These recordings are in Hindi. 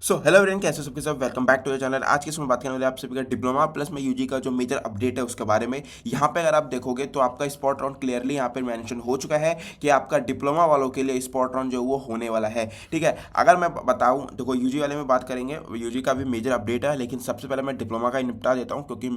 हेलो एवरीवन, कैसे हो सबके सब। Welcome back to the channel. आज की इसमें बात करने वाले आप सभी का डिप्लोमा प्लस में यूजी का जो मेजर अपडेट है उसके बारे में। यहाँ पे अगर आप देखोगे तो आपका स्पॉट राउंड क्लियरली यहाँ पे मेंशन हो चुका है कि आपका डिप्लोमा वालों के लिए स्पॉट राउंड जो वो होने वाला है। ठीक है, अगर मैं बताऊँ देखो यूजी वाले में बात करेंगे, यूजी का भी मेजर अपडेट है, लेकिन सबसे पहले मैं डिप्लोमा का ही निपटा देता हूँ क्योंकि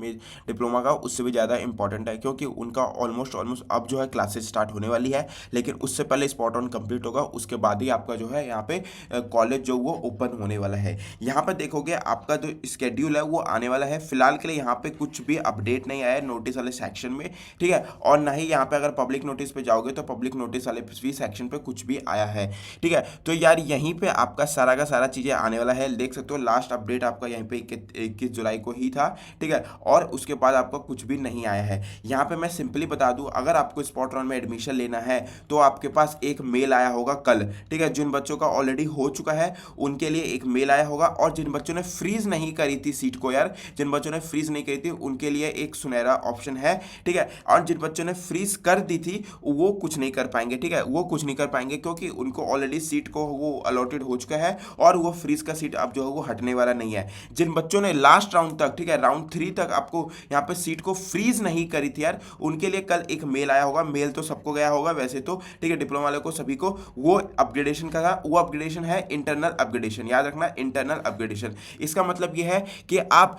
डिप्लोमा का उससे भी ज़्यादा इंपॉर्टेंट है, क्योंकि उनका ऑलमोस्ट ऑलमोस्ट अब जो है क्लासेस स्टार्ट होने वाली है। लेकिन उससे पहले स्पॉट राउंड कंप्लीट होगा, उसके बाद ही आपका जो है यहाँ पे कॉलेज जो वो ओपन होने वाला है। यहाँ पर देखोगे आपका जो स्केड्यूल है वो आने वाला है। फिलहाल के लिए यहाँ पे कुछ भी अपडेट नहीं आया है नोटिस वाले सेक्शन में। ठीक है, और ना ही यहाँ पे अगर पब्लिक नोटिस पे जाओगे तो पब्लिक नोटिस वाले भी सेक्शन पे कुछ भी आया है। ठीक है, तो यार यहीं पे आपका सारा का सारा चीज़ें आने वाला है। देख सकते हो लास्ट अपडेट आपका यहीं पे 21 जुलाई को ही था। ठीक है, और उसके बाद आपका कुछ भी नहीं आया है। यहाँ पे मैं सिंपली बता दूं, अगर आपको स्पॉट राउंड में एडमिशन लेना है तो आपके पास एक मेल आया होगा कल। ठीक है, जिन बच्चों का ऑलरेडी हो चुका है उनके लिए एक मेल आया होगा, और जिन बच्चों ने फ्रीज नहीं करी थी सीट को, यार जिन बच्चों ने फ्रीज नहीं करी थी उनके लिए एक सुनहरा ऑप्शन है। ठीक है, और जिन बच्चों ने फ्रीज कर दी थी वो कुछ नहीं कर पाएंगे। ठीक है, वो कुछ नहीं कर पाएंगे क्योंकि उनको ऑलरेडी सीट को वो अलॉटेड हो चुका है और वो फ्रीज का सीट अब जो है वो हटने वाला नहीं है। जिन बच्चों ने लास्ट राउंड तक, ठीक है राउंड 3 तक आपको यहाँ पे सीट को फ्रीज नहीं करी थी यार, उनके लिए कल एक मेल आया होगा। मेल तो सबको गया होगा वैसे तो, ठीक है डिप्लोमा वाले को सभी को। वो अपग्रेडेशन का था, वो अपग्रेडेशन है इंटरनल अपग्रेडेशन, याद रखना इंटरनल अपग्रेडेशन। इसका मतलब यह है कि आप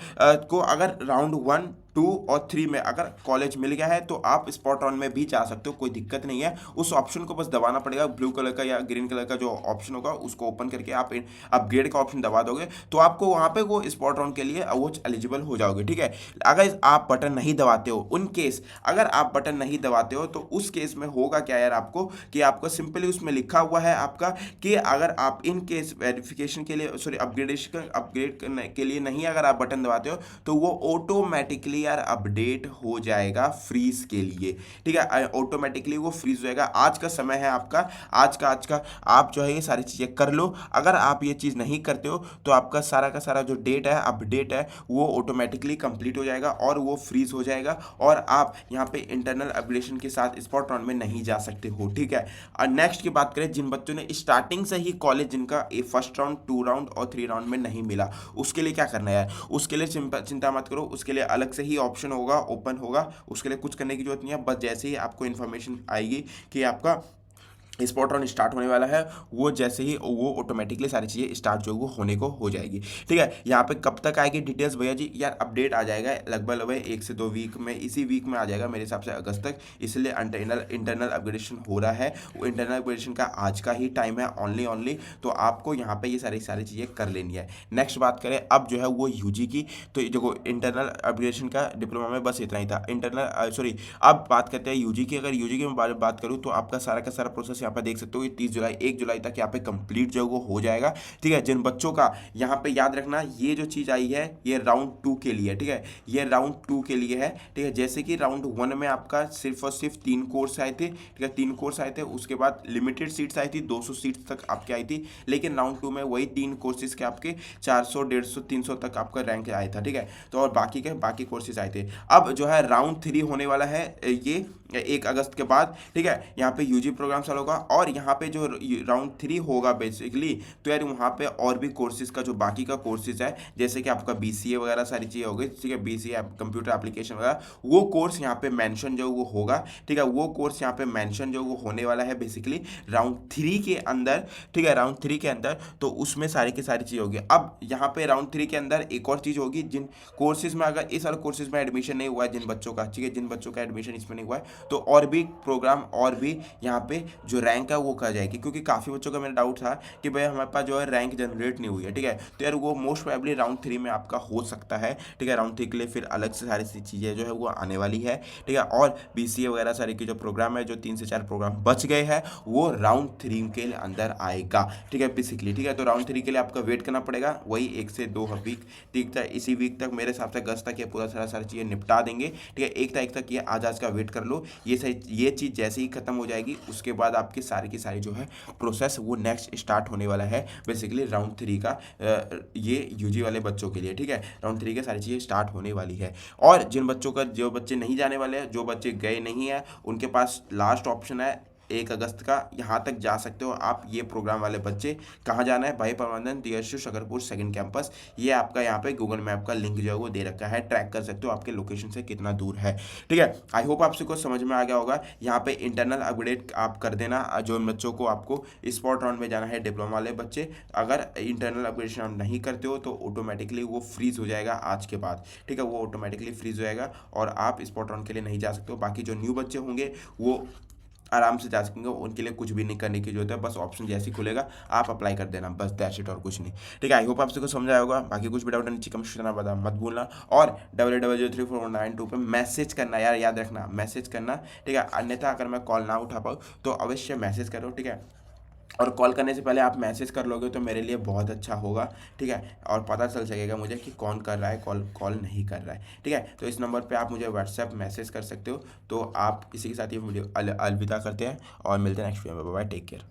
को अगर राउंड 1 2 और 3 में अगर कॉलेज मिल गया है तो आप स्पॉट राउंड में भी जा सकते हो, कोई दिक्कत नहीं है। उस ऑप्शन को बस दबाना पड़ेगा, ब्लू कलर का या ग्रीन कलर का जो ऑप्शन होगा उसको ओपन करके आप अपग्रेड का ऑप्शन दबा दोगे तो आपको वहां पे वो स्पॉट राउंड के लिए वो एलिजिबल हो जाओगे। ठीक है, अगर आप बटन नहीं दबाते हो, उन केस अगर आप बटन नहीं दबाते हो तो उस केस में होगा क्या यार, आपको कि आपको सिंपली उसमें लिखा हुआ है आपका कि अगर आप इन केस वेरिफिकेशन के लिए, सॉरी अपग्रेडेशन अपग्रेड करने के लिए नहीं अगर आप बटन दबाते हो तो वो ऑटोमेटिकली यार अपडेट हो जाएगा फ्रीज के लिए। ठीक है, ऑटोमेटिकली वो फ्रीज हो जाएगा। आज का समय है आपका, आज का आप जो है ये सारी चीज़ें कर लो। अगर आप ये चीज़ नहीं करते हो तो आपका सारा का सारा जो डेट है अपडेट है वो ऑटोमेटिकली कंप्लीट हो जाएगा और वो फ्रीज हो जाएगा और आप यहाँ पे इंटरनल अपग्रेडेशन के साथ स्पॉट राउंड में नहीं जा सकते हो। ठीक है, और नेक्स्ट की बात करें, जिन बच्चों ने स्टार्टिंग से ही कॉलेज जिनका फर्स्ट राउंड 2 राउंड और 3 राउंड में नहीं मिला, उसके लिए क्या करना है, उसके लिए चिंता मत करो, उसके लिए अलग से ही ऑप्शन होगा, ओपन होगा। उसके लिए कुछ करने की जरूरत नहीं है, बस जैसे ही आपको इन्फॉर्मेशन आएगी कि आपका स्पॉट राउंड स्टार्ट होने वाला है, वो जैसे ही वो ऑटोमेटिकली सारी चीज़ें स्टार्ट जो वो होने को हो जाएगी। ठीक है, यहाँ पे कब तक आएगी डिटेल्स भैया जी, यार अपडेट आ जाएगा लगभग 1 से 2 वीक में, इसी वीक में आ जाएगा मेरे हिसाब से अगस्त तक। इसलिए इंटरनल अपग्रेडेशन हो रहा है, वो इंटरनल अपग्रेडेशन का आज का ही टाइम है ओनली। तो आपको यहाँ पे ये सारी चीज़ें कर लेनी है। नेक्स्ट बात करें अब जो है वो यूजी की, तो देखो इंटरनल अपग्रेडेशन का डिप्लोमा में बस इतना ही था। इंटरनल सॉरी, अब बात करते हैं यूजी की। अगर यूजी की मैं बात करूँ तो आपका सारा का सारा प्रोसेस यहाँ पे देख सकते हो, ये 30 जुलाई 1 जुलाई तक यहाँ पे कंप्लीट जो वो हो जाएगा। ठीक है, जिन बच्चों का यहाँ पे याद रखना ये जो चीज़ आई है ये राउंड 2 के लिए। ठीक है, ये राउंड 2 के लिए है। ठीक है, जैसे कि राउंड 1 में आपका सिर्फ और सिर्फ 3 कोर्स आए थे। ठीक है, 3 कोर्स आए थे, उसके बाद लिमिटेड सीट्स आई थी, 200 सीट्स तक आपकी आई थी। लेकिन राउंड 2 में वही 3 कोर्सेज के आपके 400 150 300 तक आपका रैंक आया था। ठीक है, तो और बाकी कोर्सेज आए थे। अब जो है राउंड 3 होने वाला है ये 1 अगस्त के बाद। ठीक है, यहाँ पे यूजी प्रोग्राम चालू होगा और यहाँ पे जो राउंड 3 होगा बेसिकली, तो यार वहाँ पे और भी कोर्सेज का जो बाकी का कोर्सेज है, जैसे कि आपका बीसीए वगैरह सारी चीज़ें हो गई। ठीक है, बीसीए कंप्यूटर एप्लीकेशन वगैरह, वो कोर्स यहाँ पे मेंशन जो वो होगा। ठीक है, वो कोर्स यहाँ पे मेंशन जो वो होने वाला है बेसिकली राउंड 3 के अंदर। ठीक है, राउंड 3 के अंदर, तो उसमें सारी की सारी चीज़ होगी। अब यहाँ पे राउंड 3 के अंदर एक और चीज़ होगी, जिन कोर्सेज में अगर इस वाले कोर्सेज में एडमिशन नहीं हुआ है जिन बच्चों का, ठीक है जिन बच्चों का एडमिशन इसमें नहीं हुआ है, तो और भी प्रोग्राम और भी यहाँ पे जो रैंक है वो कर जाएगी। क्योंकि काफ़ी बच्चों का मेरा डाउट था कि भाई हमारे पास जो है रैंक जनरेट नहीं हुई है। ठीक है, तो यार वो मोस्ट प्रोबेबली राउंड 3 में आपका हो सकता है। ठीक है, राउंड 3 के लिए फिर अलग से सारी चीज़ें जो है वो आने वाली है। ठीक है, और बीसीए वगैरह सारे के जो प्रोग्राम है, जो 3 से 4 प्रोग्राम बच गए हैं, वो राउंड 3 के अंदर आएगा। ठीक है, बेसिकली ठीक है, तो राउंड 3 के लिए आपका वेट करना पड़ेगा वही 1 से 2 वीक। ठीक है, इसी वीक तक मेरे हिसाब से अगस्त तक ये पूरा सारी चीज़ें निपटा देंगे। ठीक है, 1 तारीख तक ये आज का वेट कर लो। ये चीज़ जैसे ही खत्म हो जाएगी उसके बाद आपकी सारी की सारी जो है प्रोसेस वो नेक्स्ट स्टार्ट होने वाला है बेसिकली राउंड 3 का, ये यूजी वाले बच्चों के लिए। ठीक है, राउंड 3 के सारी चीज़ें स्टार्ट होने वाली है। और जिन बच्चों का, जो बच्चे नहीं जाने वाले हैं, जो बच्चे गए नहीं हैं, उनके पास लास्ट ऑप्शन है 1 अगस्त का यहाँ तक जा सकते हो आप। ये प्रोग्राम वाले बच्चे कहाँ जाना है, भाई प्रबंधन DSU शकरपुर सेकंड कैंपस, ये आपका यहाँ पे गूगल मैप का लिंक जो है वो दे रखा है, ट्रैक कर सकते हो आपके लोकेशन से कितना दूर है। ठीक है, आई होप आपसे कुछ समझ में आ गया होगा। यहाँ पे इंटरनल अपग्रेड आप कर देना जो बच्चों को आपको स्पॉट राउंड में जाना है, डिप्लोमा वाले बच्चे, अगर इंटरनल अपग्रेडेशन आप नहीं करते हो तो ऑटोमेटिकली वो फ्रीज हो जाएगा आज के बाद। ठीक है, वो ऑटोमेटिकली फ्रीज हो जाएगा और आप स्पॉट राउंड के लिए नहीं जा सकते हो। बाकी जो न्यू बच्चे होंगे वो आराम से जा सकेंगे, उनके लिए कुछ भी नहीं करने की जरूरत है, बस ऑप्शन जैसे ही खुलेगा आप अप्लाई कर देना, बस दैट्स इट और कुछ नहीं। ठीक है, आई होप आपसे कुछ समझ आया होगा। बाकी कुछ भी डाउट नीचे कमेंट करना बता मत भूलना, और 88034192 पे मैसेज करना यार, याद रखना मैसेज करना। ठीक है, अन्यथा अगर मैं कॉल ना उठा पाऊँ तो अवश्य मैसेज करो। ठीक है, और कॉल करने से पहले आप मैसेज कर लोगे तो मेरे लिए बहुत अच्छा होगा। ठीक है, और पता चल सकेगा मुझे कि कौन कर रहा है कॉल, कॉल नहीं कर रहा है। ठीक है, तो इस नंबर पे आप मुझे व्हाट्सएप मैसेज कर सकते हो। तो आप इसी के साथ ये वीडियो अलविदा करते हैं और मिलते हैं नेक्स्ट वीडियो में। Bye bye, take care.